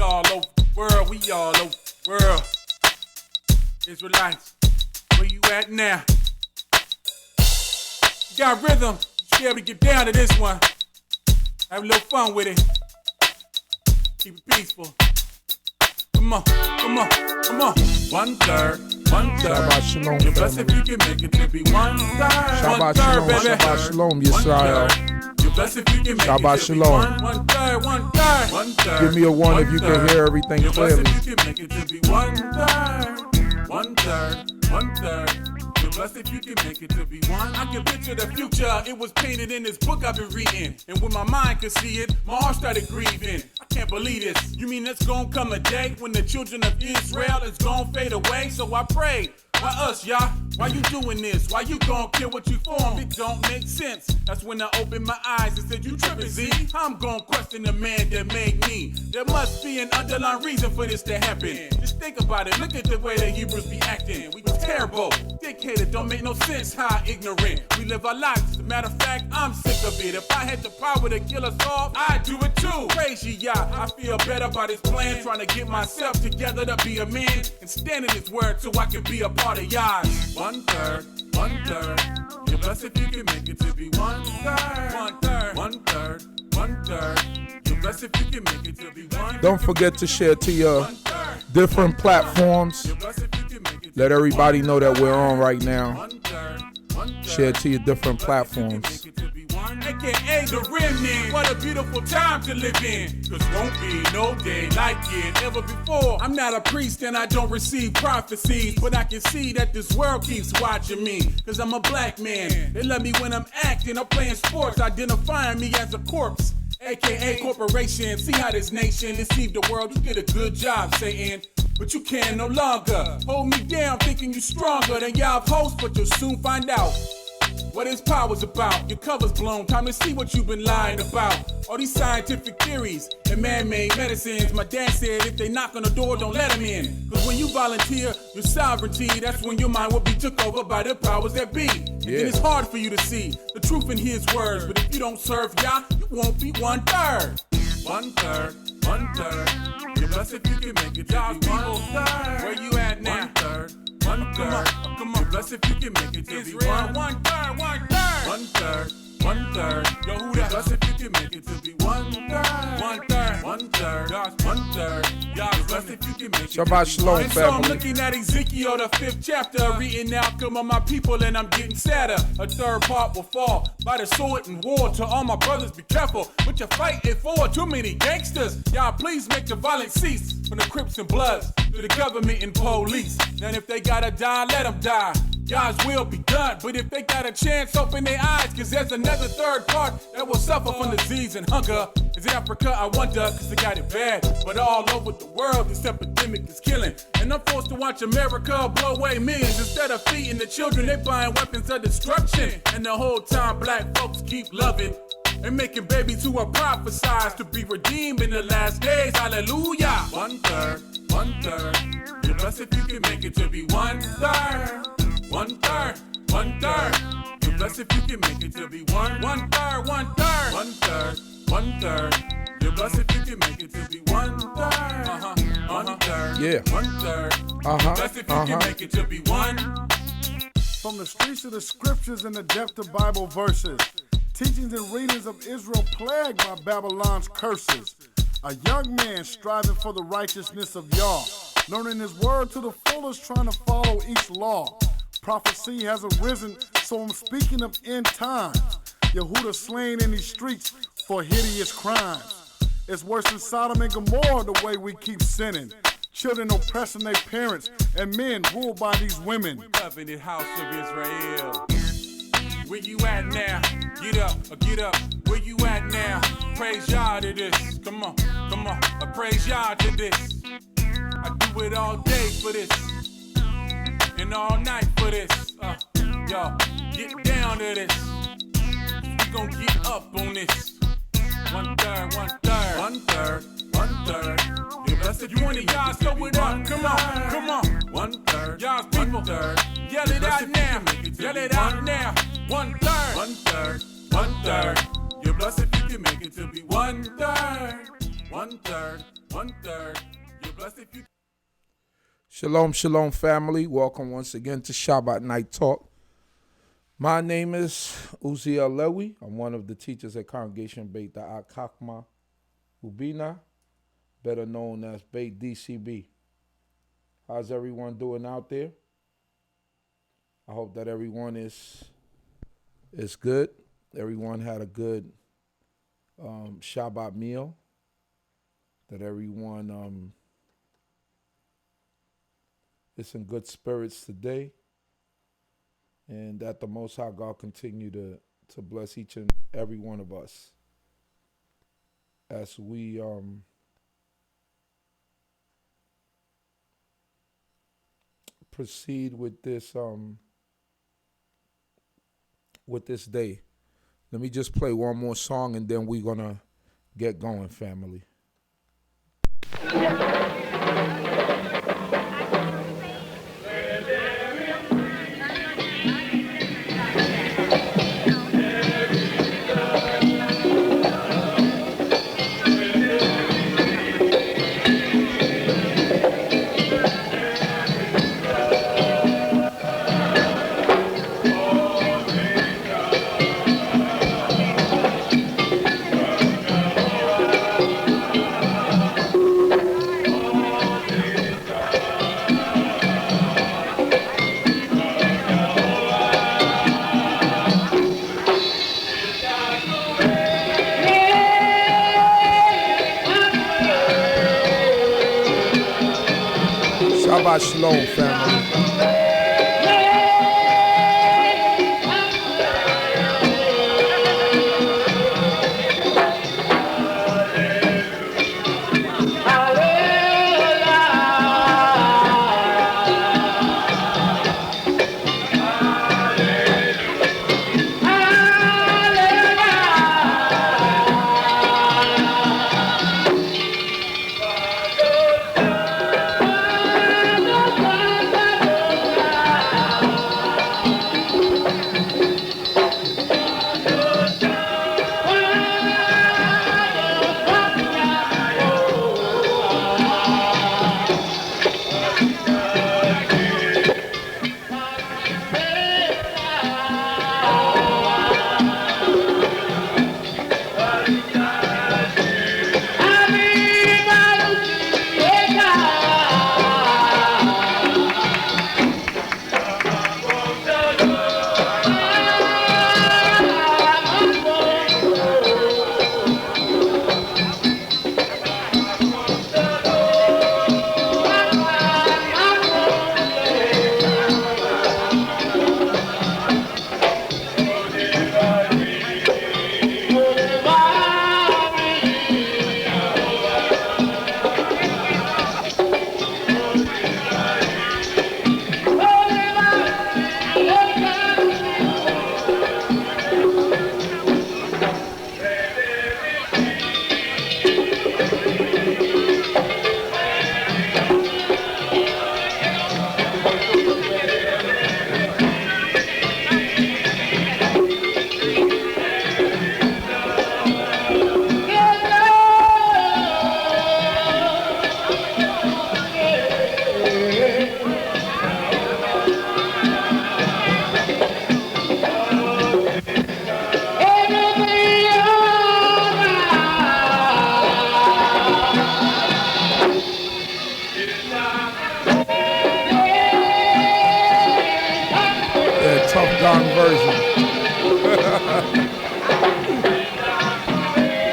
all over the world, we all over the world. Israelites, where you at now? You got rhythm, you should be able to get down to this one. Have a little fun with it. Keep it peaceful. Come on, come on, come on. 1/3, 1/3. Shabbat shalom, You're blessed if you can make it to be 1/3. Shabbat shalom, Shabbat shalom, Yisrael. You're blessed if you can make Shabbat it to be shalom. 1/3, 1/3, 1/3. Give me a one if you can hear everything You're blessed clearly. if you can make it to be 1/3, 1/3, 1/3. You're blessed if you can make it to be one. I can picture the future, it was painted in this book I've been reading. And when my mind could see it, my heart started grieving. I can't believe this. You mean it's gonna come a day when the children of Israel is gonna fade away? So I prayed, why us, y'all? Why you doing this? Why you gonna kill what you formed? It don't make sense. That's when I opened my eyes and said, you trippin', Z? I'm gonna question the man that made me. There must be an underlying reason for this to happen. Just think about it, look at the way the Hebrews be acting. We was terrible, dictated, don't make no sense, how ignorant we live our lives. As a matter of fact, I'm sick of it. If I had the power to kill us all, I'd do it too. Crazy, y'all. I feel better about his plan, trying to get myself together to be a man and stand in his word so I can be a part of y'all. 1/3, 1/3. You're blessed if you can make it to be 1/3, 1/3, 1/3, 1/3. You're blessed if you can make it to be 1/3. Don't forget to share to your different platforms. Let everybody know that we're on right now. Share to your different platforms. AKA the remnant. What a beautiful time to live in. Cause won't be no day like it ever before. I'm not a priest and I don't receive prophecies, but I can see that this world keeps watching me. Cause I'm a black man. They love me when I'm acting or playing sports, identifying me as a corpse. AKA corporation. See how this nation deceived the world. You did a good job, Satan. But you can no longer hold me down thinking you stronger than y'all hosts, but you'll soon find out what his power's about. Your cover's blown, time to see what you've been lying about. All these scientific theories and man-made medicines. My dad said if they knock on the door, don't let them in. Cause when you volunteer your sovereignty, that's when your mind will be took over by the powers that be. And then it's hard for you to see the truth in his words. But if you don't serve Yah, you won't be 1/3. 1/3, 1/3. You're blessed if you can make it to be 1/3. Where you at now? 1/3, 1/3. Come on, you're blessed if you can make it to be 1/3, 1/3, 1/3, 1/3. Yo, who that? Blessed if you can make it to be 1/3, 1/3, 1/3. God's 1/3. Y'all blessed if you can make it. Shabbat shalom, And so I'm family. looking at Ezekiel, the 5th chapter, reading the outcome of my people, and I'm getting sadder. A third part will fall by the sword and war. To all my brothers, be careful what you're fighting for. Too many gangsters. Y'all please make the violence cease. From the Crips and Bloods to the government and police. And if they gotta die, let them die. Y'all's will be done, but if they got a chance, open their eyes, cause there's another third part that will suffer from disease and hunger. Is it Africa? I wonder, cause they got it bad. But all over the world, this epidemic is killing. And I'm forced to watch America blow away millions. Instead of feeding the children, they buying weapons of destruction. And the whole time, black folks keep loving and making babies who are prophesied to be redeemed in the last days. Hallelujah. 1/3, 1/3. You're blessed if you can make it to be 1/3. 1/3, 1/3. You're blessed if you can make it to be 1/3, 1/3, 1/3, 1/3. You're blessed if you can make it to be 1/3, 1/3, Yeah. 1/3. You're blessed if you can make it to be 1. From the streets of the scriptures and the depth of Bible verses, teachings and readings of Israel plagued by Babylon's curses. A young man striving for the righteousness of Yah, learning his word to the fullest, trying to follow each law. Prophecy has arisen, so I'm speaking of end times. Yehuda slain in these streets for hideous crimes. It's worse than Sodom and Gomorrah the way we keep sinning. Children oppressing their parents and men ruled by these women. Covenant house of Israel. Where you at now? Get up, get up. Where you at now? Praise Yah to this. Come on, come on. I praise Yah to this. I do it all day for this. And all night for this. Yo, get down to this. We gon' get up on this. 1/3, 1/3, 1/3, 1/3. You're blessed. You want it, y'all, so it up. Come on, come on. 1/3, y'all's people. 1/3. Yell it out now. Yell it out now. 1/3, 1/3, 1/3. You're blessed if you can make it to be 1/3. One third, one third. You're blessed if you. Shalom, shalom, family. Welcome once again to Shabbat Night Talk. My name is Uzziel Lewi. I'm one of the teachers at Congregation Beit Da'at Chachma Ubina, better known as Beit d.c.b. How's everyone doing out there? I hope that everyone is good. Everyone had a good Shabbat meal. That everyone is in good spirits today. And that the Most High God continue to bless each and every one of us as we proceed with this day. Let me just play one more song and then we're gonna get going, family. Shabbat shalom, family. Tough Gong version.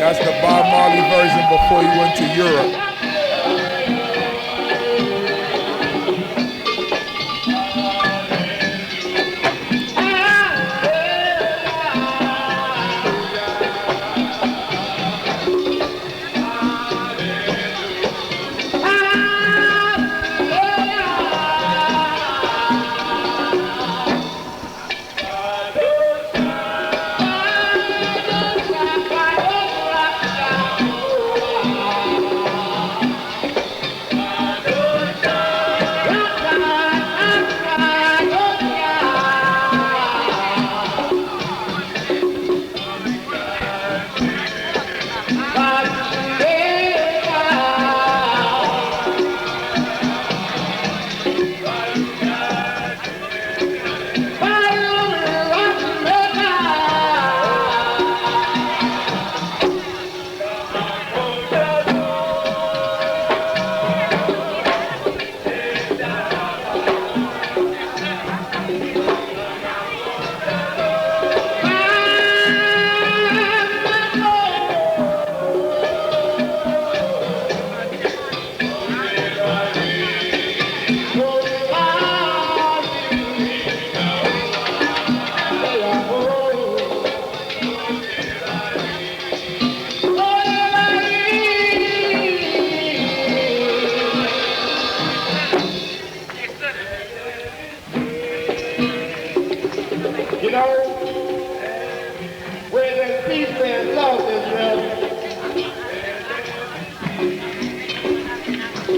That's the Bob Marley version before he went to Europe.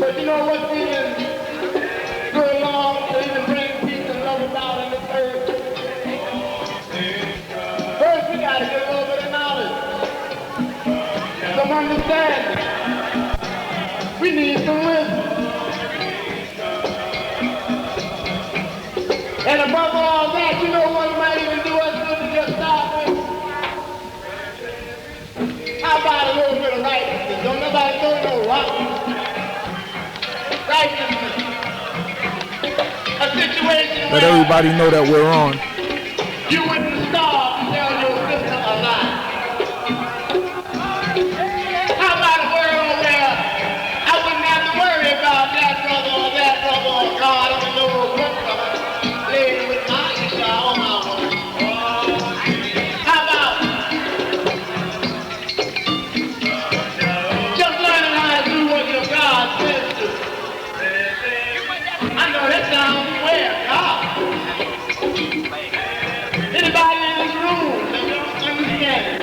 But you know what we can do along to even bring peace and love about in this earth? First, we got to get a little bit of knowledge, some understanding. We need some wisdom. And above all that, you know what might even do us good to just start with? How about a little bit of righteousness? Don't nobody throw no rock. Righteousness. A situation Let where everybody know that we're on. you wouldn't starve to tell your sister a lie. How about a world where I wouldn't have to worry about that brother or God on the lower brother laying with my Isha on my woman? How about just learning how to do what your God says to? I know that sounds weird, God. Anybody in this room that don't understand it?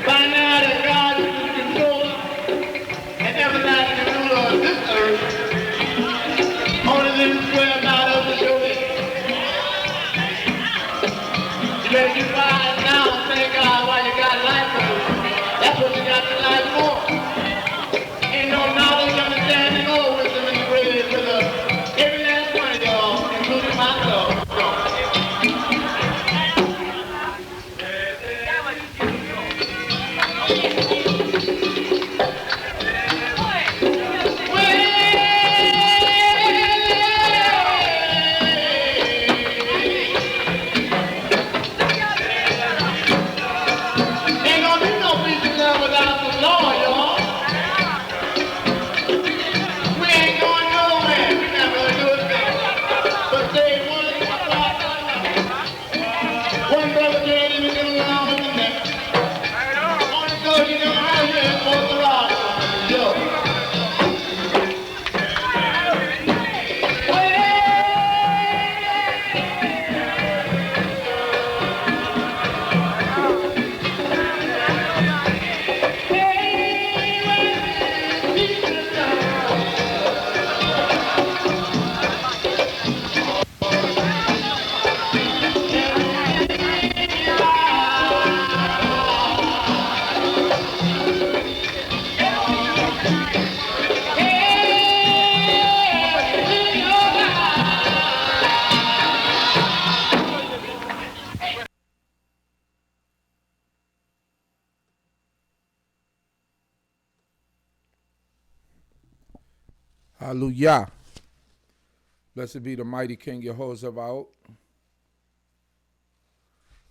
By now that God is the controller and everlasting ruler of this earth, only them swear about us to show it. You better get wise now and thank God while you got life for you. That's what you got the life for. Ain't no knowledge, understanding, or wisdom in the grave for the every last one of y'all, including myself. Ain't gonna be no peace and love without the law, y'all. We ain't going nowhere. We not gonna do a thing. But say one brother can't even get along with the next. Only because you know how you're supposed to rock. Yo. Hallelujah. Blessed be the mighty King Yehoshua,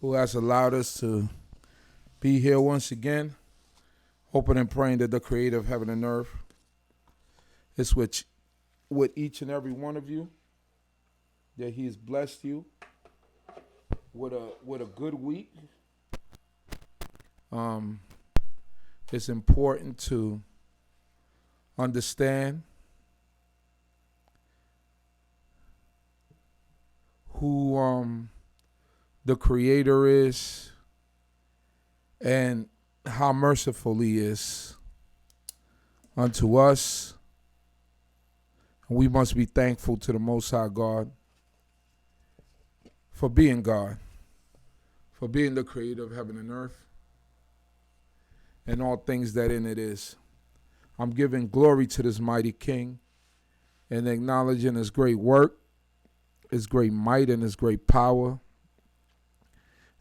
who has allowed us to be here once again, hoping and praying that the creator of heaven and earth is with each and every one of you, that he has blessed you with a good week. It's important to understand who the creator is and how merciful he is unto us. We must be thankful to the Most High God for being God, for being the creator of heaven and earth and all things that in it is. I'm giving glory to this mighty King and acknowledging his great work, his great might, and his great power,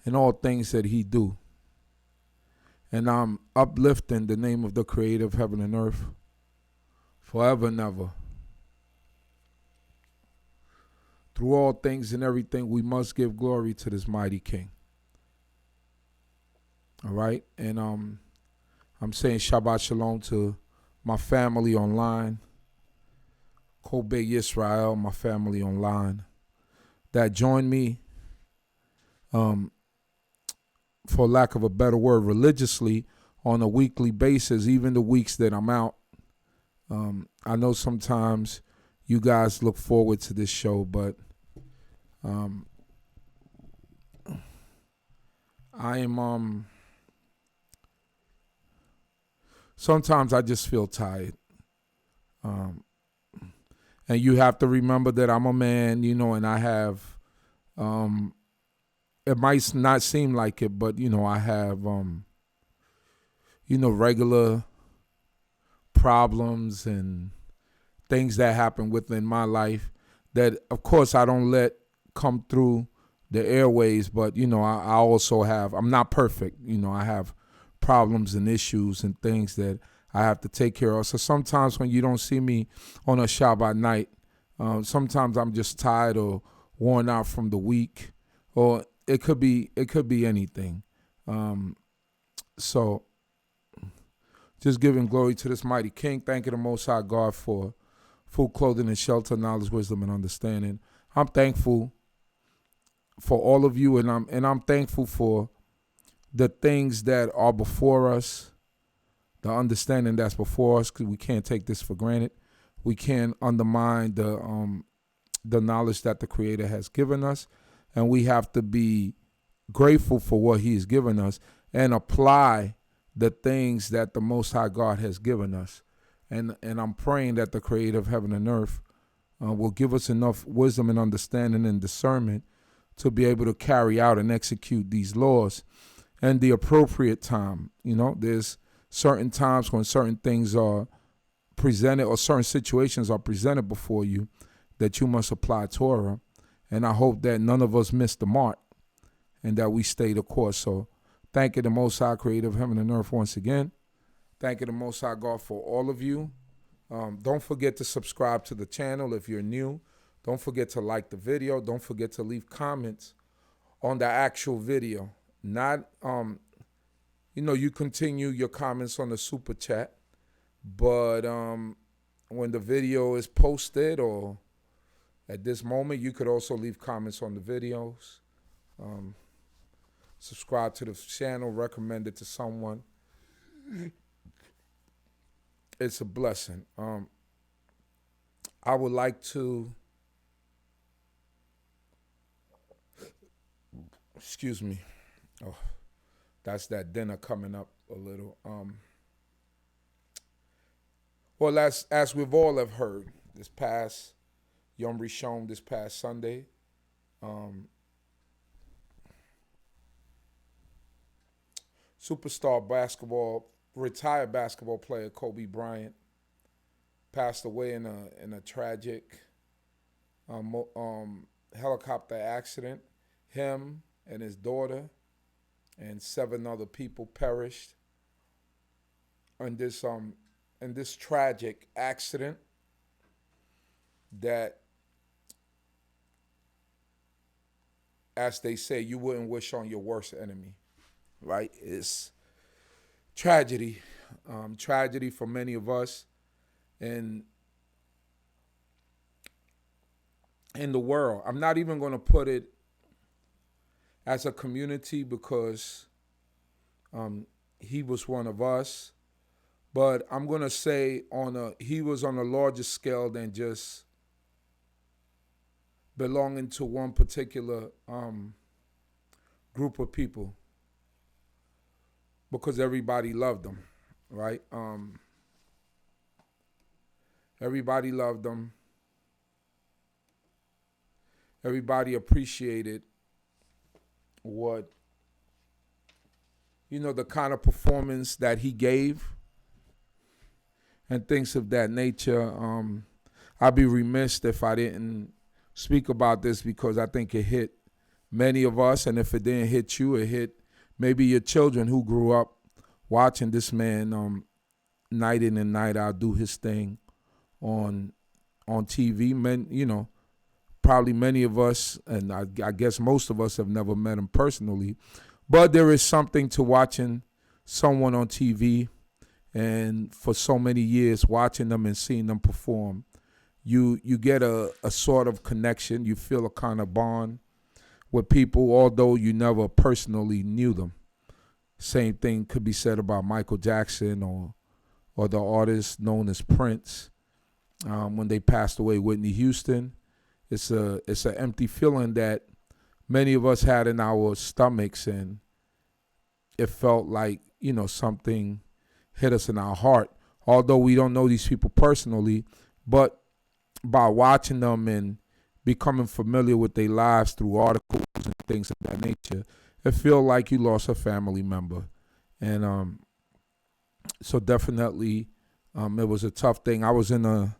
and all things that he do. And I'm uplifting the name of the creator of heaven and earth forever and ever. Through all things and everything, we must give glory to this mighty King. All right? And I'm saying Shabbat Shalom to my family online, Kobe Yisrael, my family online, that joined me, for lack of a better word, religiously on a weekly basis, even the weeks that I'm out. I know sometimes you guys look forward to this show, but I am, sometimes I just feel tired. And you have to remember that I'm a man, and I have, it might not seem like it, but, I have, regular problems and things that happen within my life that, of course, I don't let come through the airways. But, I also have, I'm not perfect. I have problems and issues and things that I have to take care of. So sometimes when you don't see me on a Shabbat night, sometimes I'm just tired or worn out from the week, or it could be anything. So just giving glory to this mighty King. Thanking the Most High God for food, clothing, and shelter, knowledge, wisdom, and understanding. I'm thankful for all of you, and I'm thankful for the things that are before us, the understanding that's before us, because we can't take this for granted. We can't undermine the knowledge that the Creator has given us, and we have to be grateful for what He's given us and apply the things that the Most High God has given us. And I'm praying that the Creator of heaven and earth will give us enough wisdom and understanding and discernment to be able to carry out and execute these laws and the appropriate time. There's certain times when certain things are presented or certain situations are presented before you that you must apply Torah. And I hope that none of us miss the mark and that we stay the course. So thank you, the Most High, Creator of heaven and earth, once again. Thank you, the Most High God, for all of you. Don't forget to subscribe to the channel if you're new. Don't forget to like the video. Don't forget to leave comments on the actual video. Not, you continue your comments on the super chat, but when the video is posted or at this moment, you could also leave comments on the videos. Subscribe to the channel, recommend it to someone. It's a blessing. I would like to, excuse me. Oh, that's that dinner coming up a little. Well, as we've all have heard, this past Yom Rishon, this past Sunday, superstar retired basketball player Kobe Bryant passed away in a tragic helicopter accident. Him and his daughter and 7 other people perished in this tragic accident that, as they say, you wouldn't wish on your worst enemy, right? It's tragedy, tragedy for many of us, and in the world. I'm not even going to put it as a community because he was one of us, but I'm going to say he was on a larger scale than just belonging to one particular group of people, because everybody loved him, right? Everybody loved him. Everybody appreciated the kind of performance that he gave and things of that nature. I'd be remiss if I didn't speak about this, because I think it hit many of us, and if it didn't hit you, it hit maybe your children who grew up watching this man night in and night out do his thing on TV. Probably many of us, and I guess most of us, have never met him personally, but there is something to watching someone on TV, and for so many years watching them and seeing them perform, you get a sort of connection. You feel a kind of bond with people, although you never personally knew them. Same thing could be said about Michael Jackson or the artist known as Prince. When they passed away, Whitney Houston. It's an empty feeling that many of us had in our stomachs, and it felt like, something hit us in our heart. Although we don't know these people personally, but by watching them and becoming familiar with their lives through articles and things of that nature, it feel like you lost a family member. And so definitely it was a tough thing. I was in a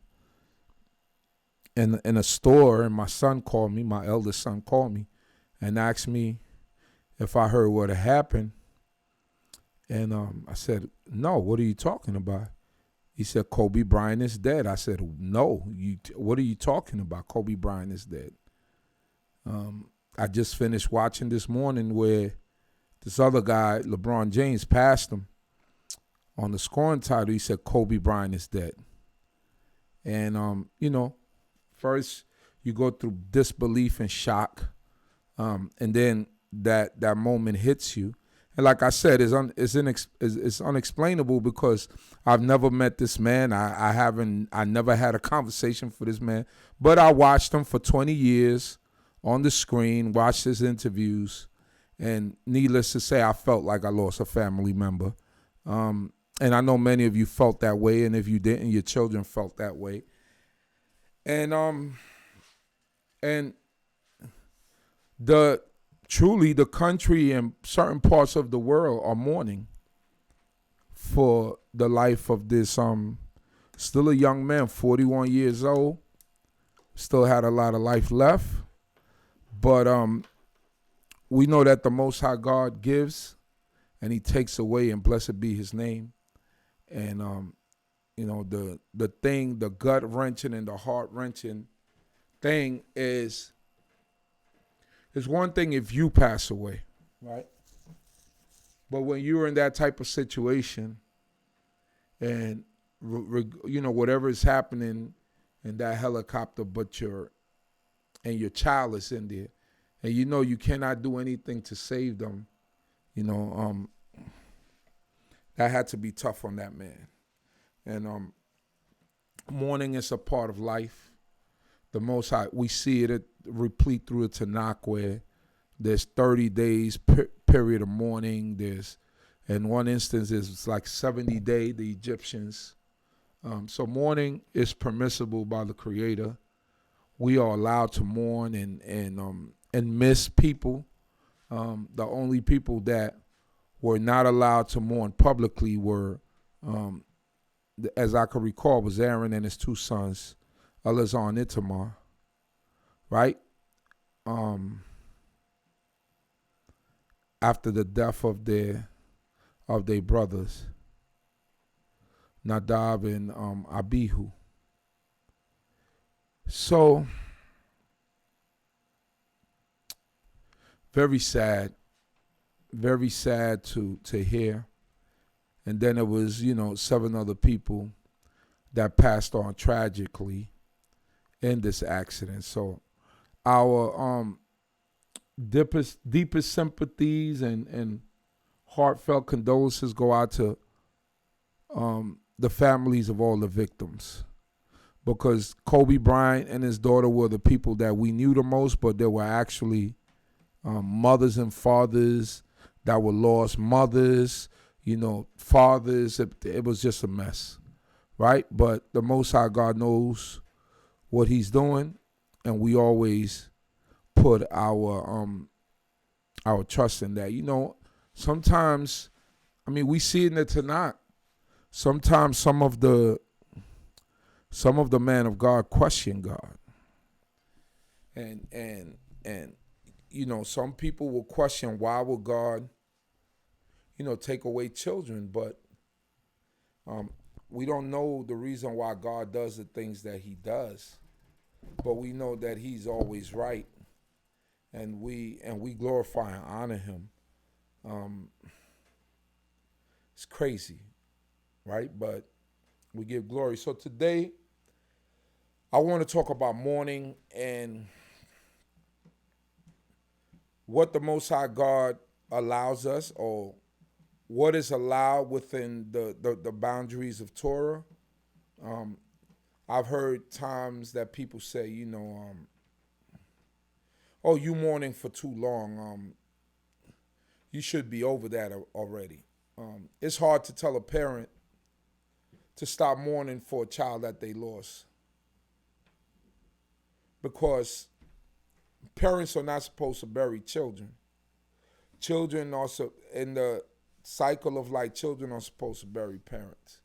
store, and my son called me, my eldest son called me and asked me if I heard what had happened. And I said, no, what are you talking about? He said, Kobe Bryant is dead. I said, no, what are you talking about? Kobe Bryant is dead. I just finished watching this morning where this other guy, LeBron James, passed him on the scoring title. He said, Kobe Bryant is dead. And, first you go through disbelief and shock. And then that moment hits you. And like I said, it's unexplainable because I've never met this man. I never had a conversation for this man, but I watched him for 20 years on the screen, watched his interviews, and needless to say, I felt like I lost a family member. And I know many of you felt that way, and if you didn't, your children felt that way. And truly, the country and certain parts of the world are mourning for the life of this still a young man, 41 years old, still had a lot of life left. But we know that the Most High God gives and he takes away, and blessed be his name. And the gut-wrenching and the heart-wrenching thing is, it's one thing if you pass away, right? But when you're in that type of situation and, whatever is happening in that helicopter, but your child is in there, and you cannot do anything to save them, that had to be tough on that man. And mourning is a part of life. The Most High, we see it replete through the Tanakh, where there's 30 days period of mourning. In one instance, it's like 70 days, the Egyptians. So mourning is permissible by the Creator. We are allowed to mourn and miss people. The only people that were not allowed to mourn publicly were, as I can recall, was Aaron and his two sons, Eleazar and Itamar, right? After the death of their brothers, Nadab and Abihu. So, very sad to hear. And then it was, 7 other people that passed on tragically in this accident. So our deepest sympathies and heartfelt condolences go out to the families of all the victims, because Kobe Bryant and his daughter were the people that we knew the most, but there were actually mothers and fathers that were lost, mothers, fathers. It was just a mess, right? But the Most High God knows what he's doing, and we always put our trust in that. Sometimes, we see it in the Tanakh. Sometimes some of the man of God question God, and some people will question, why would God take away children? But we don't know the reason why God does the things that he does, but we know that he's always right, and we glorify and honor him. It's crazy, right? But we give glory. So today, I want to talk about mourning and what the Most High God allows us, or what is allowed within the boundaries of Torah. I've heard times that people say, oh, you mourning for too long. You should be over that already. It's hard to tell a parent to stop mourning for a child that they lost. because parents are not supposed to bury children. Children also, in the cycle of life, children are supposed to bury parents.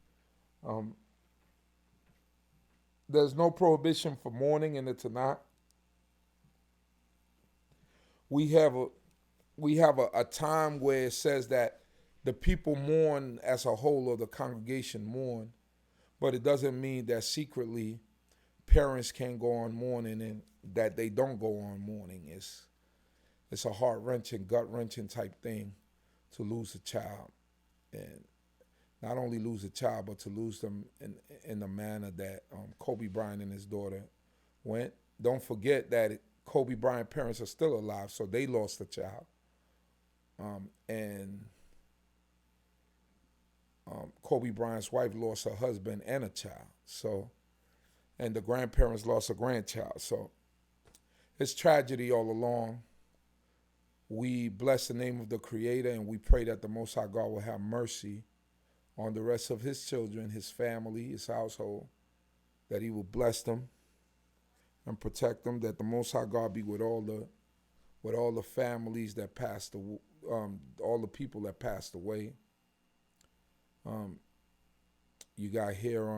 There's no prohibition for mourning in the Tanakh. We have a time where it says that the people mourn as a whole, or the congregation mourn, but it doesn't mean that secretly parents can't go on mourning and that they don't go on mourning. It's a heart-wrenching, gut-wrenching type thing to lose a child, and not only lose a child, but to lose them in the manner that Kobe Bryant and his daughter went. Don't forget that Kobe Bryant's parents are still alive, so they lost a child. And Kobe Bryant's wife lost her husband and a child. So, and the grandparents lost a grandchild. So it's tragedy all along. We bless the name of the Creator, and we pray that the Most High God will have mercy on the rest of his children, his family, his household, that he will bless them and protect them, that the Most High God be with all the families that passed, all the people that passed away. You got here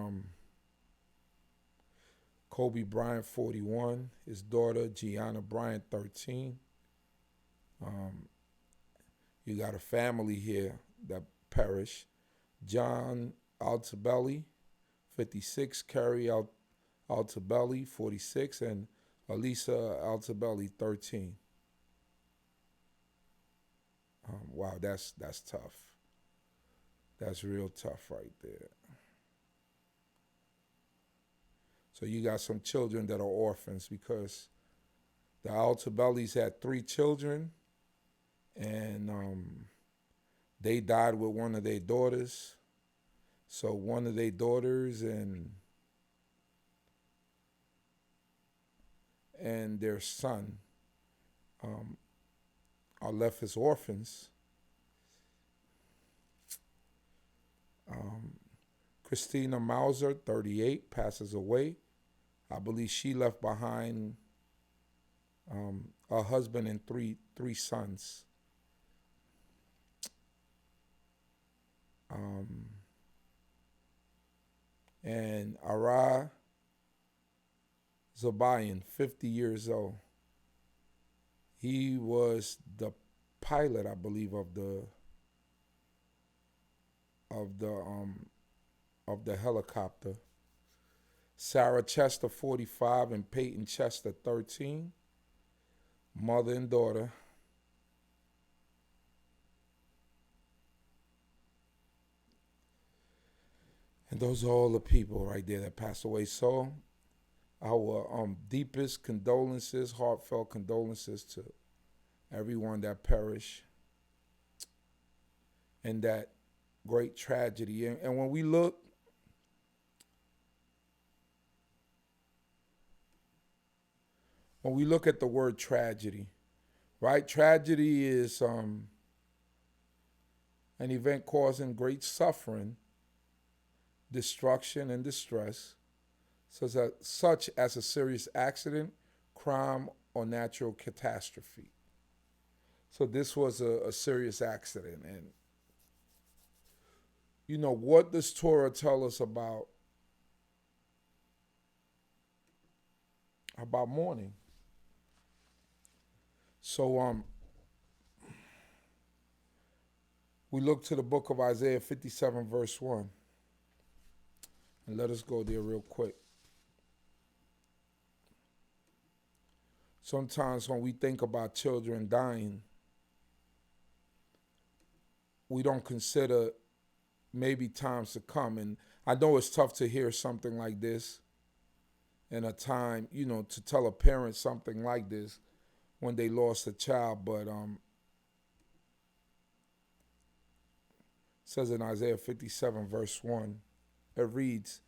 Kobe Bryant, 41, his daughter Gianna Bryant, 13. You got a family here that perished. John Altabelli, 56, Carrie Altabelli, 46, and Elisa Altabelli, 13. Wow, that's tough. That's real tough right there. So you got some children that are orphans, because the Altabellis had 3 children, and they died with one of their daughters. So one of their daughters and their son are left as orphans. Christina Mauser, 38, passes away. I believe she left behind a husband and three sons. And Ara Zabayan, 50 years old. He was the pilot, I believe, of the helicopter. Sarah Chester, 45, and Peyton Chester, 13. Mother and daughter. And those are all the people right there that passed away. So our deepest condolences, heartfelt condolences to everyone that perished in that great tragedy. And when we look at the word tragedy, right? Tragedy is an event causing great suffering, destruction, and distress, such as a serious accident, crime, or natural catastrophe. So this was a serious accident. And you know, what does Torah tell us about mourning? So we look to the book of Isaiah 57, verse 1. And let us go there real quick. Sometimes when we think about children dying, we don't consider maybe times to come. And I know it's tough to hear something like this in a time, you know, to tell a parent something like this when they lost a child, but it says in Isaiah 57, verse 1, it reads,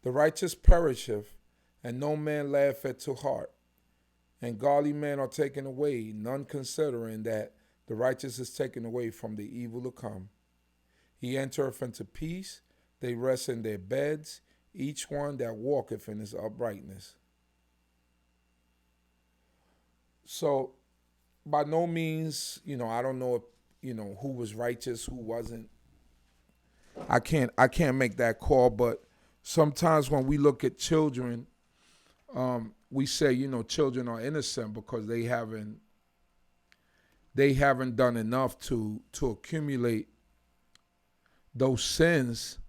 "The righteous perisheth, and no man laugheth to heart. And godly men are taken away, none considering that the righteous is taken away from the evil to come. He entereth into peace, they rest in their beds, each one that walketh in his uprightness." So by no means, I don't know if, who was righteous, who wasn't. I can't make that call, but sometimes when we look at children, we say, children are innocent because they haven't done enough to accumulate those sins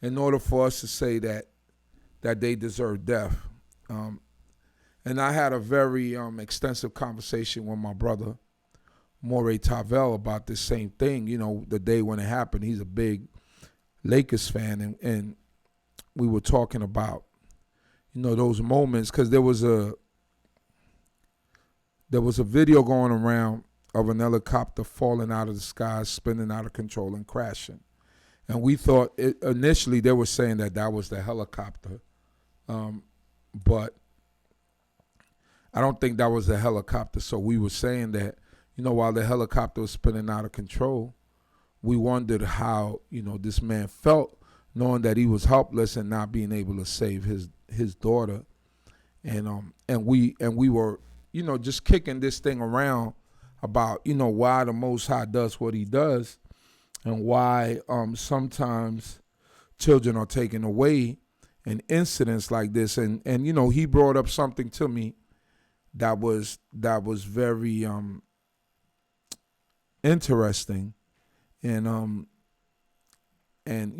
in order for us to say that they deserve death. And I had a very extensive conversation with my brother Moray Tavel about this same thing. The day when it happened, he's a big Lakers fan, and we were talking about those moments, because there was a video going around of an helicopter falling out of the sky, spinning out of control and crashing. And we thought initially they were saying that was the helicopter, but I don't think that was the helicopter. So we were saying that, while the helicopter was spinning out of control, we wondered how, this man felt knowing that he was helpless and not being able to save his daughter. And we were, just kicking this thing around about, why the Most High does what he does, and why sometimes children are taken away in incidents like this. And he brought up something to me that was very interesting, and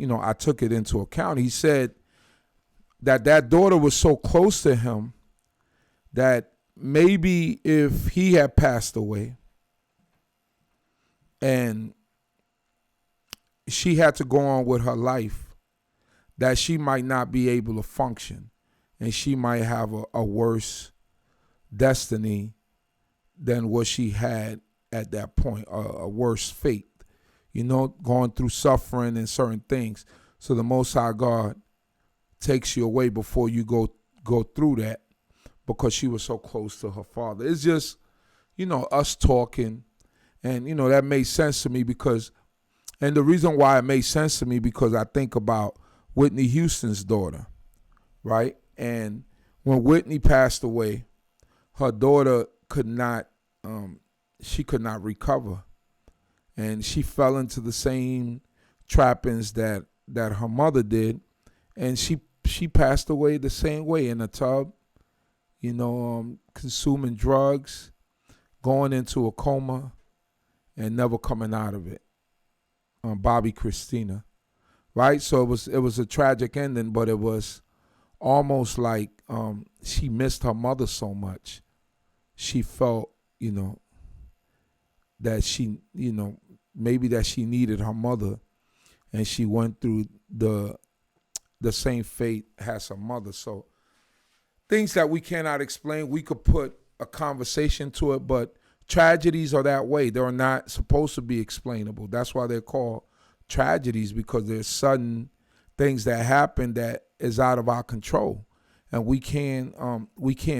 I took it into account. He said that daughter was so close to him that maybe if he had passed away and she had to go on with her life, that she might not be able to function, and she might have a worse destiny than what she had at that point, a worse fate, going through suffering and certain things. So the Most High God takes you away before you go through that, because she was so close to her father. It's just, us talking, and, that made sense to me and the reason why it made sense to me, because I think about Whitney Houston's daughter, right? And when Whitney passed away, her daughter could not recover, and she fell into the same trappings that her mother did, and she passed away the same way, in a tub, consuming drugs, going into a coma, and never coming out of it. Bobby Christina, right? So it was a tragic ending, but it was almost like she missed her mother so much. She felt, that she, maybe that she needed her mother, and she went through the same fate as her mother. So things that we cannot explain, we could put a conversation to it, but tragedies are that way. They're not supposed to be explainable. That's why they're called tragedies, because there's sudden things that happen that is out of our control, and we can't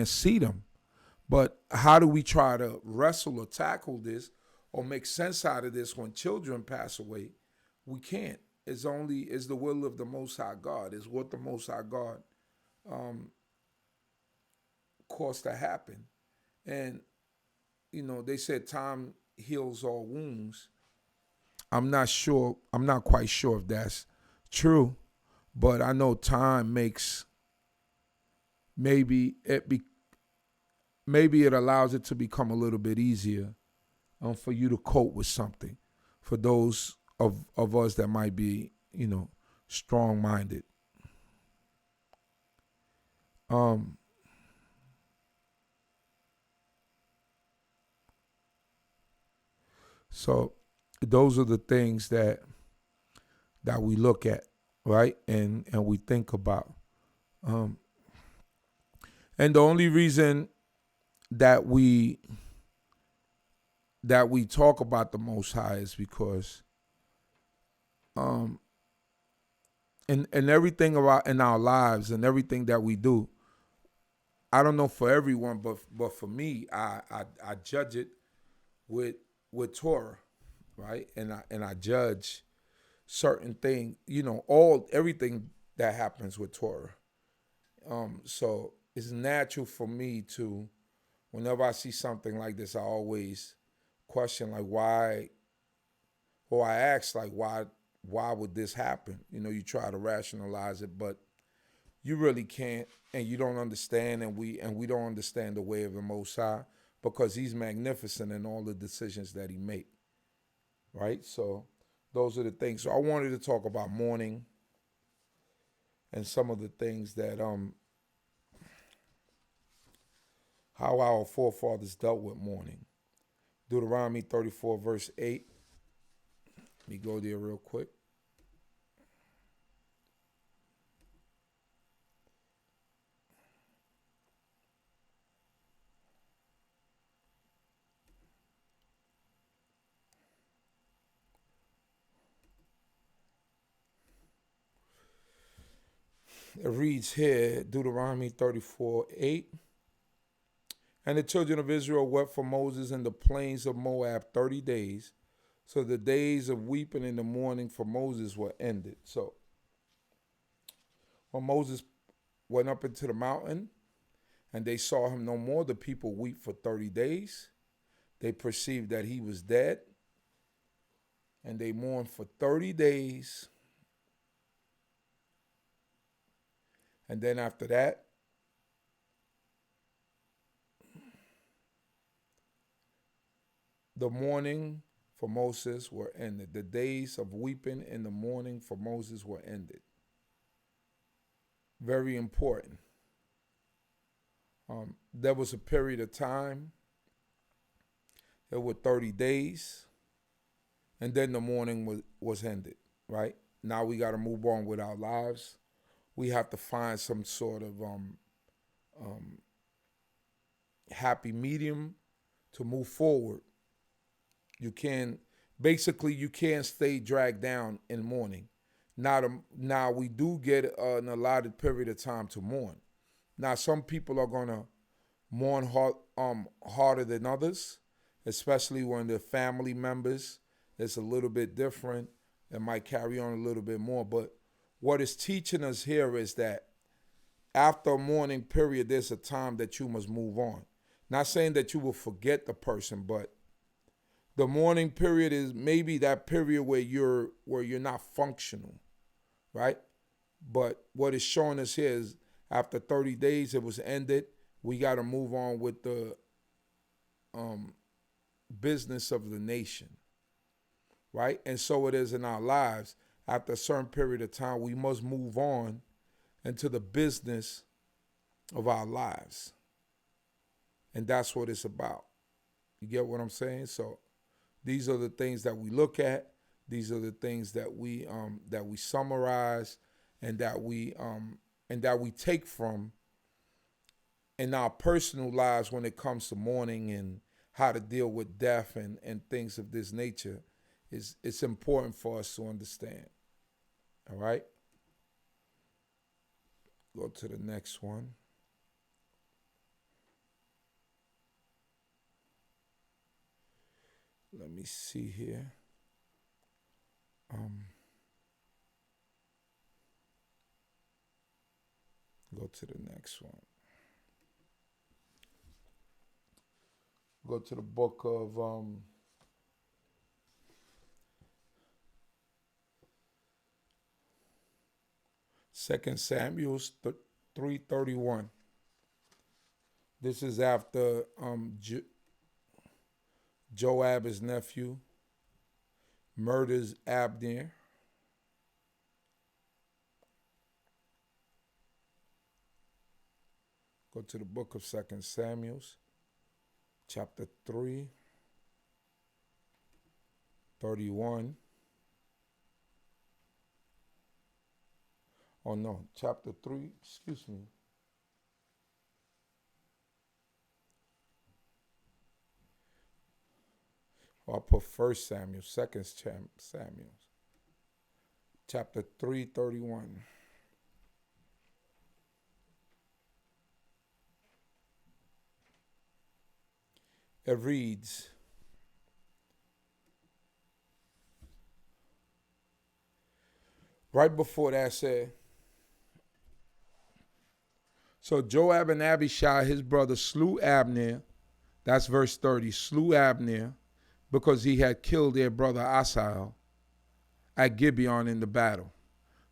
see them. But how do we try to wrestle or tackle this or make sense out of this when children pass away? We can't. It's the will of the Most High God. It's what the Most High God caused to happen. And, they said time heals all wounds. I'm not quite sure if that's true, but I know time makes, maybe it allows it to become a little bit easier for you to cope with something, for those of us that might be, strong-minded. So those are the things that we look at, right? And we think about. And the only reason that we talk about the Most High is because and everything in our lives and everything that we do, I don't know for everyone, but for me, I judge it with Torah, right? And I judge certain things, everything that happens with Torah. So it's natural for me to, whenever I see something like this, I always question like why, or I ask like why would this happen? You try to rationalize it, but you really can't, and you don't understand, and we don't understand the way of the Most High, because He's magnificent in all the decisions that He make. Right? So those are the things. So I wanted to talk about mourning and some of the things that how our forefathers dealt with mourning. Deuteronomy 34 verse 8. Let me go there real quick. It reads here, Deuteronomy 34:8. And the children of Israel wept for Moses in the plains of Moab 30 days. So the days of weeping in the morning for Moses were ended. So when Moses went up into the mountain and they saw him no more, the people weep for 30 days. They perceived that he was dead. And they mourned for 30 days. And then after that, the mourning for Moses were ended. The days of weeping in the mourning for Moses were ended. Very important. There was a period of time. There were 30 days. And then the mourning was ended, right? Now we got to move on with our lives. We have to find some sort of happy medium to move forward. You can't stay dragged down in mourning. Now we do get an allotted period of time to mourn. Now some people are gonna mourn harder than others, especially when the family members is a little bit different. It might carry on a little bit more. But what it's teaching us here is that after a mourning period, there's a time that you must move on. Not saying that you will forget the person, but the mourning period is maybe that period where you're not functional, right? But what it's showing us here is after 30 days, it was ended. We got to move on with the business of the nation, right? And so it is in our lives. After a certain period of time, we must move on into the business of our lives. And that's what it's about. You get what I'm saying? So these are the things that we look at. These are the things that we summarize and that we take from in our personal lives when it comes to mourning and how to deal with death and things of this nature. It's important for us to understand. All right? Go to the next one. Let me see here. Go to the next one. Go to the book of 2 Samuel 3:31. This is after Joab, his nephew, murders Abner. Go to the book of 2 Samuel, chapter 3, 31. Oh no, chapter 3, excuse me. I'll put 1 Samuel, 2 Samuel, chapter 3:31. It reads, right before that said, so Joab and Abishai, his brother, slew Abner That's verse 30. Slew Abner because he had killed their brother Asahel at Gibeon in the battle.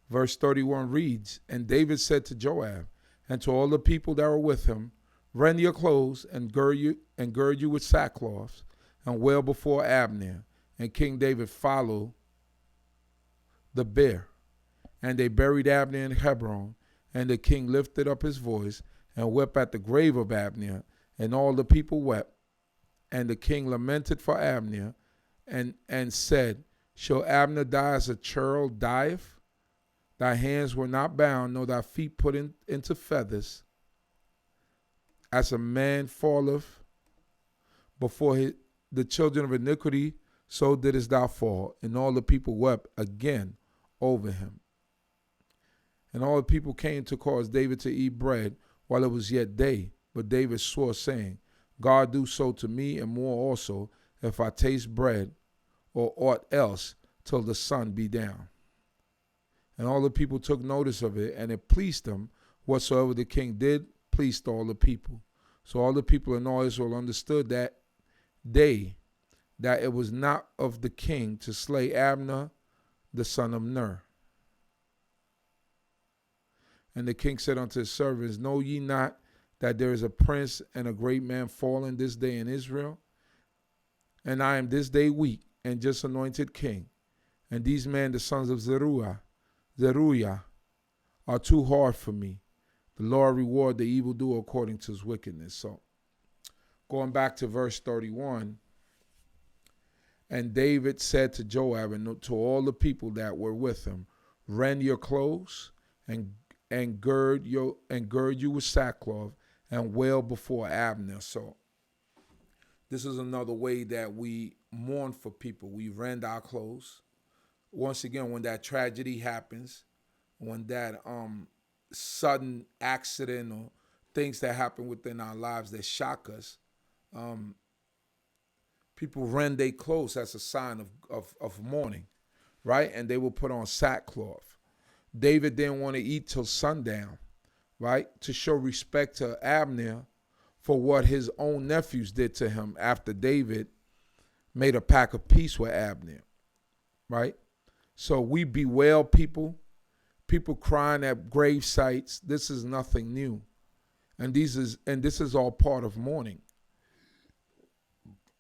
Verse 31 reads, and David said to Joab and to all the people that were with him, rend your clothes and gird you with sackcloths and wail before Abner. And King David followed the bier. And they buried Abner in Hebron. And the king lifted up his voice and wept at the grave of Abner. And all the people wept. And the king lamented for Abner and said, shall Abner die as a churl dieth? Thy hands were not bound, nor thy feet put into feathers. As a man falleth before the children of iniquity, so didst thou fall. And all the people wept again over him. And all the people came to cause David to eat bread while it was yet day. But David swore, saying, God do so to me and more also, if I taste bread or aught else till the sun be down. And all the people took notice of it, and it pleased them. Whatsoever the king did pleased all the people. So all the people in all Israel understood that day that it was not of the king to slay Abner, the son of Ner. And the king said unto his servants, know ye not that there is a prince and a great man fallen this day in Israel? And I am this day weak and just anointed king. And these men, the sons of Zeruiah, are too hard for me. The Lord reward the evildoer according to his wickedness. So going back to verse 31, and David said to Joab and to all the people that were with him, rend your clothes and gird you with sackcloth and wail before Abner. So this is another way that we mourn for people. We rend our clothes. Once again, when that tragedy happens, when that sudden accident or things that happen within our lives that shock us, people rend their clothes as a sign of mourning, right? And they will put on sackcloth. David didn't want to eat till sundown, right? To show respect to Abner for what his own nephews did to him after David made a pact of peace with Abner, right? So we bewail people crying at grave sites. This is nothing new. And this is all part of mourning.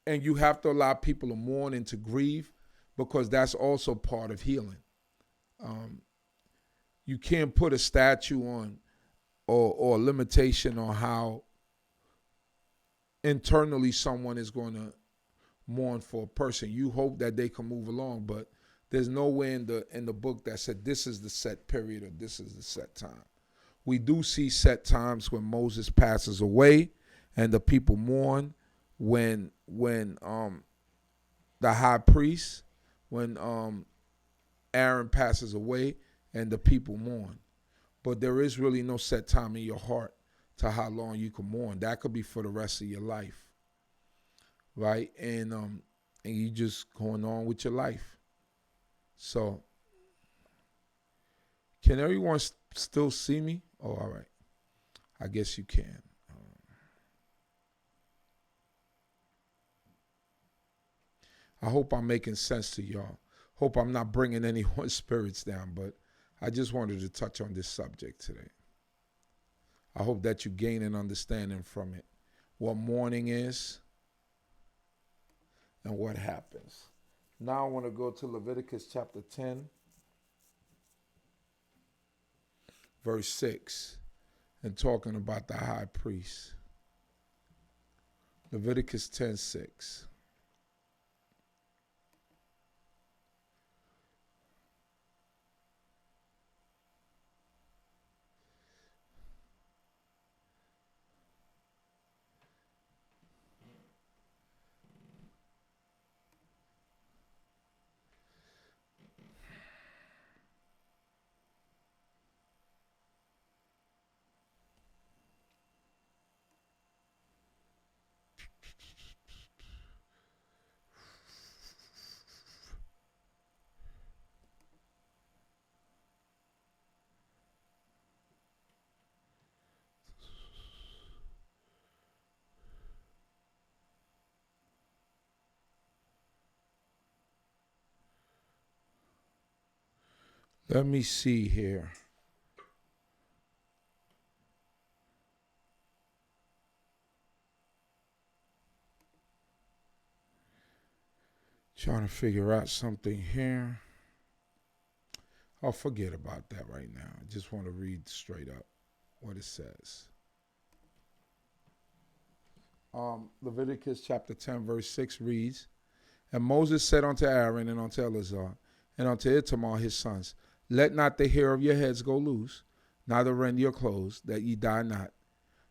And you have to allow people to mourn and to grieve, because that's also part of healing. You can't put a statue on or a limitation on how internally someone is going to mourn for a person. You hope that they can move along, but there's nowhere in the book that said this is the set period or this is the set time. We do see set times when Moses passes away and the people mourn, when the high priest, when Aaron passes away and the people mourn. But there is really no set time in your heart to how long you can mourn. That could be for the rest of your life, right? And you just going on with your life. So, can everyone still see me? Oh, all right. I guess you can. I hope I'm making sense to y'all. Hope I'm not bringing anyone's spirits down, but I just wanted to touch on this subject today. I hope that you gain an understanding from it, what mourning is and what happens. Now I want to go to Leviticus chapter 10, verse 6, and talking about the high priest. Leviticus 10:6. Let me see here. Trying to figure out something here. I'll forget about that right now. I just want to read straight up what it says. Leviticus chapter 10, verse 6 reads, And Moses said unto Aaron and unto Eleazar and unto Itamar his sons, Let not the hair of your heads go loose, neither rend your clothes, that ye die not,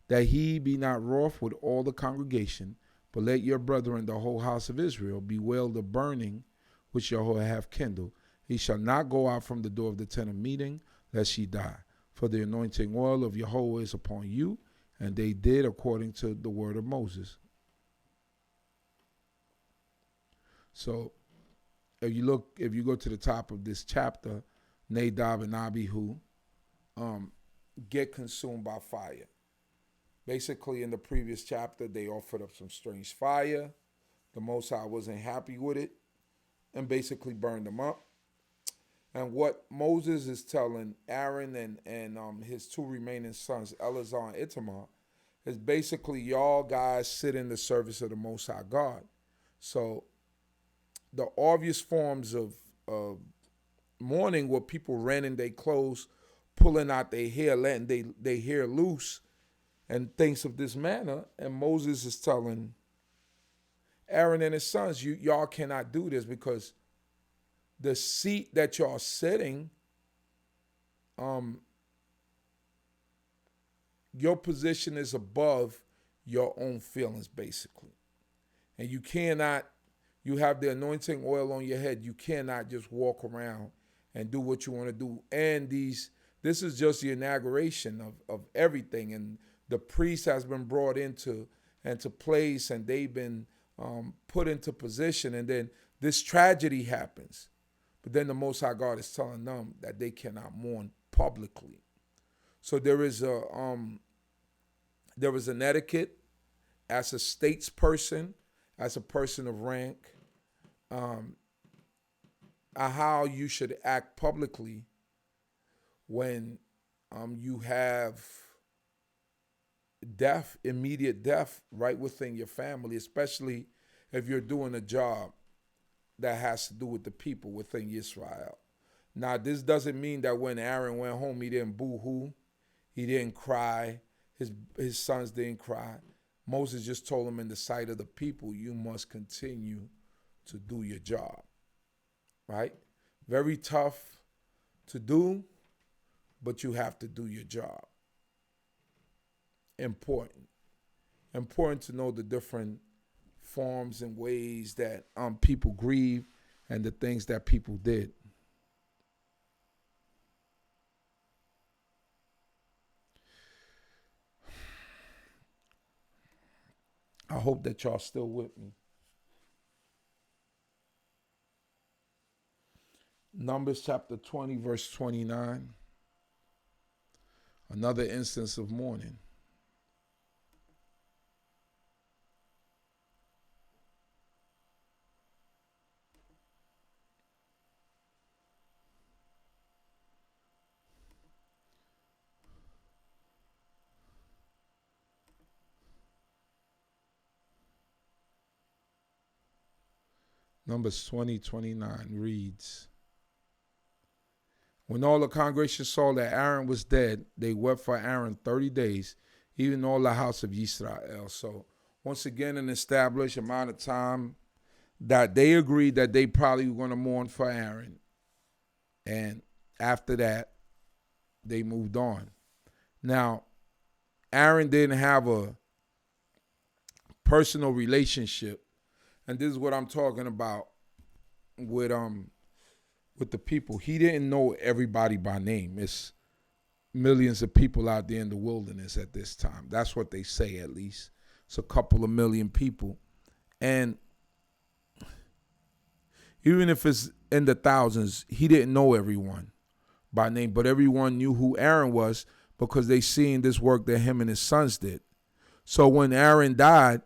that he be not wroth with all the congregation, but let your brethren, the whole house of Israel, bewail the burning which Jehovah hath kindled. He shall not go out from the door of the tent of meeting, lest ye die. For the anointing oil of Jehovah is upon you. And they did according to the word of Moses. So if you go to the top of this chapter, Nadab and Abihu get consumed by fire. Basically, in the previous chapter, they offered up some strange fire. The Most High wasn't happy with it and basically burned them up. And what Moses is telling Aaron and his two remaining sons, Eleazar and Itamar, is basically y'all guys sit in the service of the Most High God. So the obvious forms of mourning were people rending their clothes, pulling out their hair, letting their hair loose, and things of this manner. And Moses is telling Aaron and his sons, y'all cannot do this because the seat that y'all sitting, your position is above your own feelings, basically. And you have the anointing oil on your head. You cannot just walk around and do what you want to do. And this is just the inauguration of everything. And the priest has been brought into place, and they've been put into position. And then this tragedy happens. But then the Most High God is telling them that they cannot mourn publicly. So there is an etiquette as a statesperson, as a person of rank, how you should act publicly when you have death, immediate death right within your family, especially if you're doing a job that has to do with the people within Israel. Now, this doesn't mean that when Aaron went home, he didn't boo-hoo. He didn't cry. His sons didn't cry. Moses just told him in the sight of the people, you must continue to do your job, right? Very tough to do, but you have to do your job. Important to know the different forms and ways that people grieve and the things that people did. I hope that y'all still with me. Numbers chapter 20, verse 29. Another instance of mourning. Numbers 20:29 reads, When all the congregation saw that Aaron was dead, they wept for Aaron 30 days, even all the house of Israel. So once again, an established amount of time that they agreed that they probably were going to mourn for Aaron. And after that, they moved on. Now, Aaron didn't have a personal relationship. And this is what I'm talking about with the people. He didn't know everybody by name. It's millions of people out there in the wilderness at this time. That's what they say, at least. It's a couple of million people. And even if it's in the thousands, he didn't know everyone by name. But everyone knew who Aaron was because they seen this work that him and his sons did. So when Aaron died,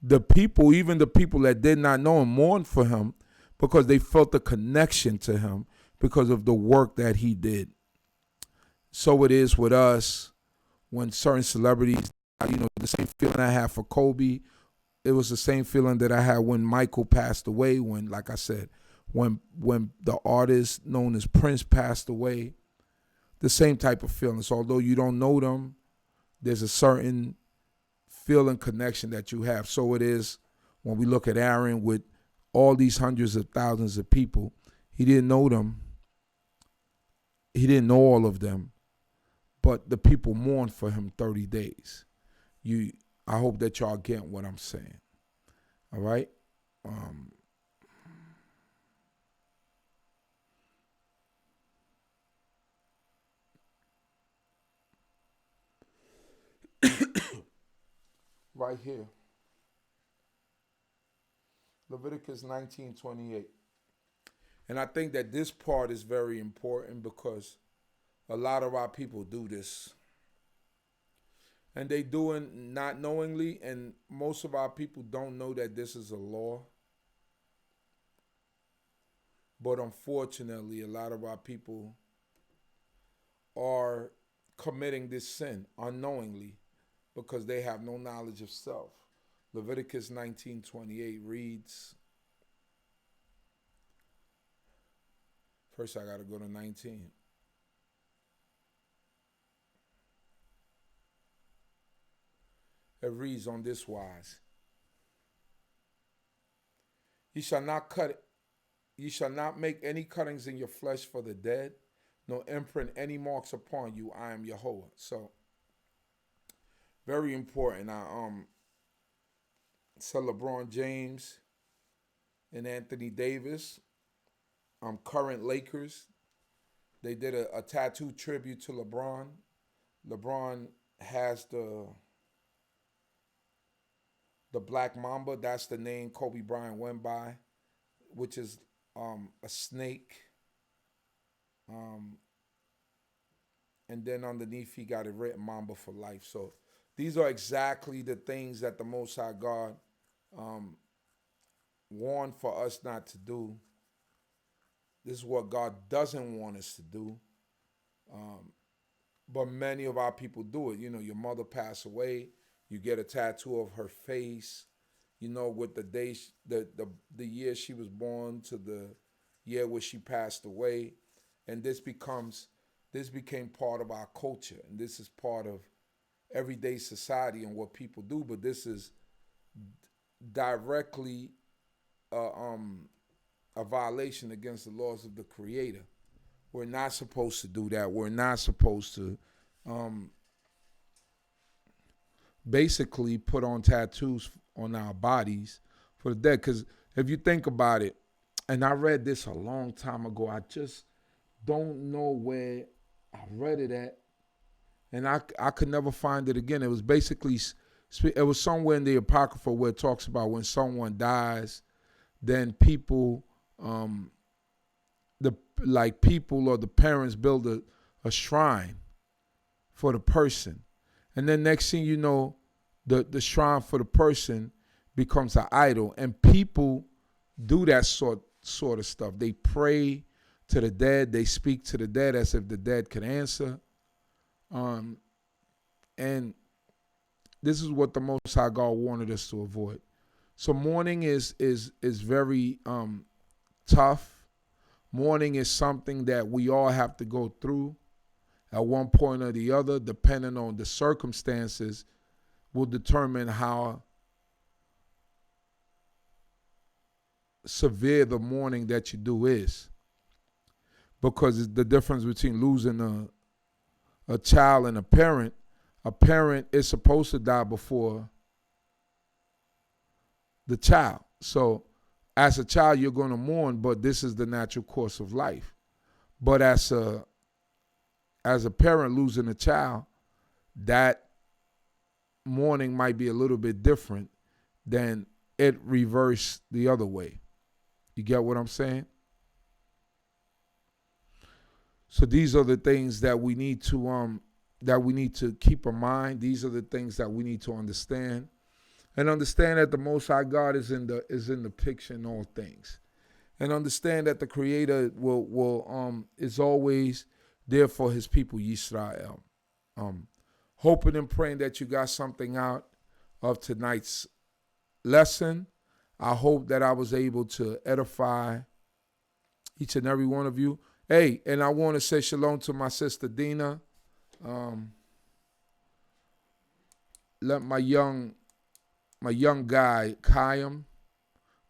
the people, even the people that did not know him, mourned for him because they felt the connection to him because of the work that he did. So it is with us when certain celebrities, the same feeling I had for Kobe, it was the same feeling that I had when Michael passed away, when, like I said, when the artist known as Prince passed away, the same type of feelings. Although you don't know them, there's a certain feeling connection that you have. So it is when we look at Aaron with all these hundreds of thousands of people. He didn't know them. He didn't know all of them. But the people mourned for him 30 days. I hope that y'all get what I'm saying. All right? Right here. Leviticus 19:28. And I think that this part is very important because a lot of our people do this. And they do it not knowingly, and most of our people don't know that this is a law. But unfortunately, a lot of our people are committing this sin unknowingly because they have no knowledge of self. Leviticus 19:28 reads, first I got to go to 19. It reads on this wise: Ye shall not make any cuttings in your flesh for the dead, nor imprint any marks upon you. I am Yahweh. So, very important. So LeBron James and Anthony Davis, current Lakers, they did a tattoo tribute to LeBron. LeBron has the Black Mamba. That's the name Kobe Bryant went by, which is a snake. And then underneath he got it written Mamba for life. So these are exactly the things that the Most High God warned for us not to do. This is what God doesn't want us to do. But many of our people do it. Your mother passed away, you get a tattoo of her face, with the day, the year she was born to the year where she passed away. And this became part of our culture. And this is part of everyday society and what people do. But this is directly a violation against the laws of the Creator. We're not supposed to do that. We're not supposed to basically put on tattoos on our bodies for the dead. Because if you think about it, and I read this a long time ago, I just don't know where I read it at, and I could never find it again. It was basically, it was somewhere in the Apocrypha where it talks about when someone dies, then people, people or the parents build a shrine for the person. And then next thing you know, the shrine for the person becomes an idol. And people do that sort of stuff. They pray to the dead. They speak to the dead as if the dead could answer. And this is what the Most High God wanted us to avoid. So mourning is very tough. Mourning is something that we all have to go through at one point or the other, depending on the circumstances, will determine how severe the mourning that you do is. Because it's the difference between losing a child and a parent is supposed to die before the child. So as a child, you're going to mourn, but this is the natural course of life. But as a parent losing a child, that mourning might be a little bit different than it reversed the other way. You get what I'm saying? So these are the things that we need to keep in mind. These are the things that we need to understand. And understand that the Most High God is in the picture in all things. and understand that the Creator will is always there for his people, Yisrael. Hoping and praying that you got something out of tonight's lesson. I hope that I was able to edify each and every one of you. Hey, and I want to say shalom to my sister Dina. Let my young guy Kayam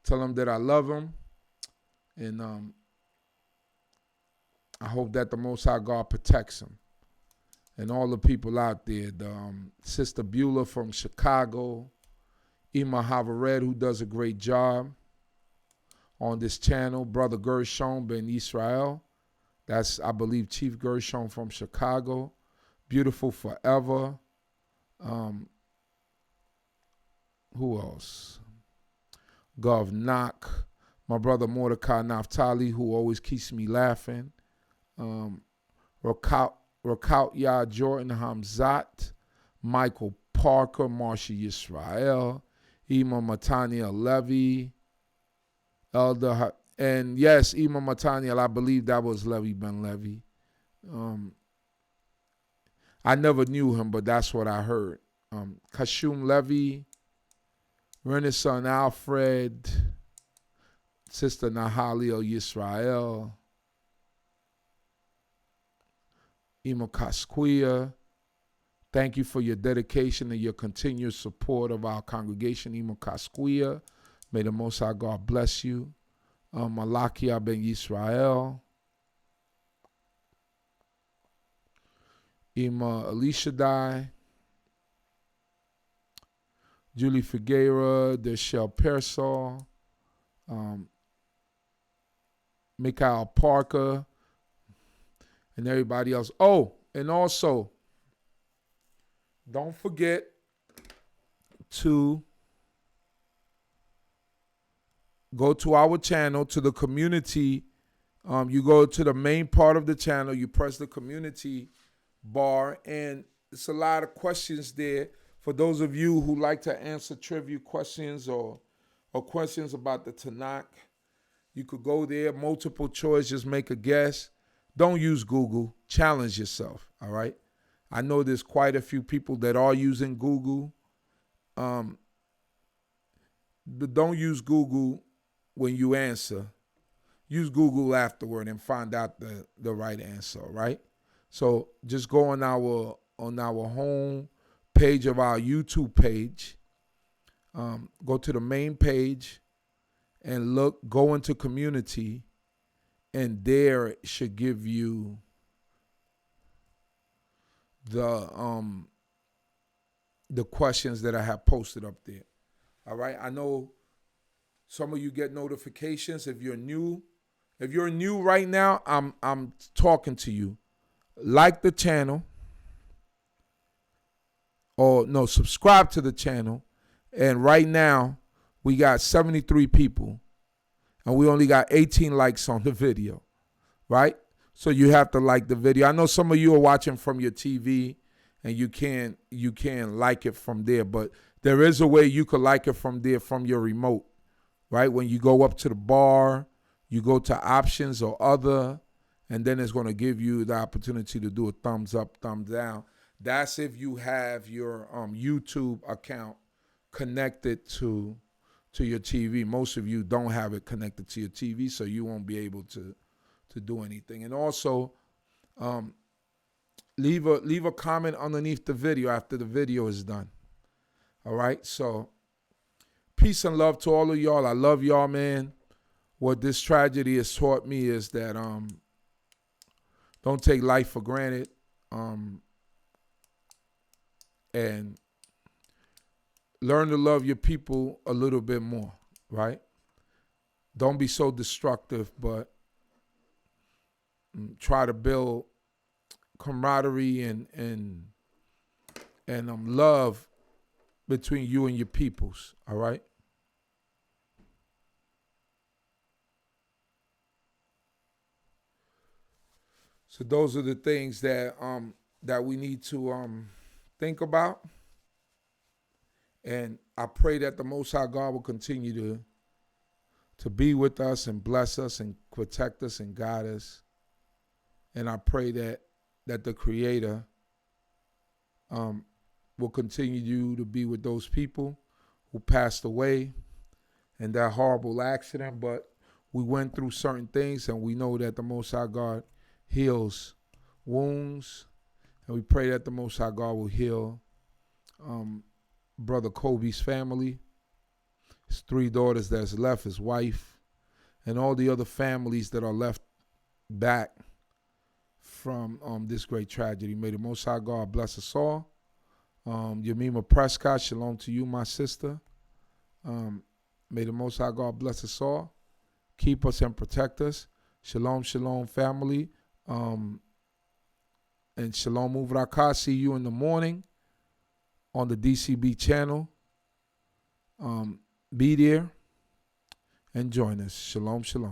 tell him that I love him, and I hope that the Most High God protects him and all the people out there. Sister Beulah from Chicago, Ima Havared, who does a great job on this channel, Brother Gershon Ben Israel, that's, I believe, Chief Gershon from Chicago, Beautiful Forever. Who else? Gov Knock, my brother Mordecai Naftali, who always keeps me laughing. Rakout Yah Jordan Hamzat, Michael Parker, Marsha Yisrael, Imam Mataniel Levi, Elder, and yes, Imam Mataniel, I believe that was Levi Ben Levi. I never knew him, but that's what I heard. Kashum Levi, Renaissance Alfred, Sister Nahalio Yisrael, Imo Kasquia. Thank you for your dedication and your continued support of our congregation, Imo Kasquia. May the Most High God bless you. Malakia Ben Yisrael. Ima Elishadai. Julie Figueira, Deshelle Persol, Mikhail Parker, and everybody else. Oh, and also, don't forget to go to our channel, to the community. You go to the main part of the channel, you press the community bar, and it's a lot of questions there. For those of you who like to answer trivia questions or questions about the Tanakh, you could go there, multiple choice, just make a guess. Don't use Google. Challenge yourself, all right? I know there's quite a few people that are using Google. But don't use Google when you answer. Use Google afterward and find out the right answer, all right? So just go on our home page of our YouTube page. Go to the main page and go into community, and there it should give you the questions that I have posted up there. All right. I know some of you get notifications if you're new. If you're new right now, I'm talking to you. Like the channel. Or no, subscribe to the channel. And right now, we got 73 people. And we only got 18 likes on the video. Right? So you have to like the video. I know some of you are watching from your TV and you can't like it from there. But there is a way you could like it from there from your remote. Right? When you go up to the bar, you go to options or other, and then it's going to give you the opportunity to do a thumbs up, thumbs down. That's if you have your YouTube account connected to your TV. Most of you don't have it connected to your TV, so you won't be able to do anything. And also, leave a comment underneath the video after the video is done. All right? So, peace and love to all of y'all. I love y'all, man. What this tragedy has taught me is that don't take life for granted. And learn to love your people a little bit more, right? Don't be so destructive, but try to build camaraderie and love between you and your peoples, all right? So those are the things that we need to think about. And I pray that the Most High God will continue to be with us and bless us and protect us and guide us. And I pray that the Creator will continue to be with those people who passed away in that horrible accident. But we went through certain things, and we know that the Most High God heals wounds. And we pray that the Most High God will heal Brother Kobe's family, his 3 daughters that's left, his wife, and all the other families that are left back from this great tragedy. May the Most High God bless us all. Yemima Prescott, shalom to you, my sister. May the Most High God bless us all. Keep us and protect us. Shalom, shalom, family. And shalom uvracha. See you in the morning on the d.c.b channel. Be there and join us. Shalom, shalom.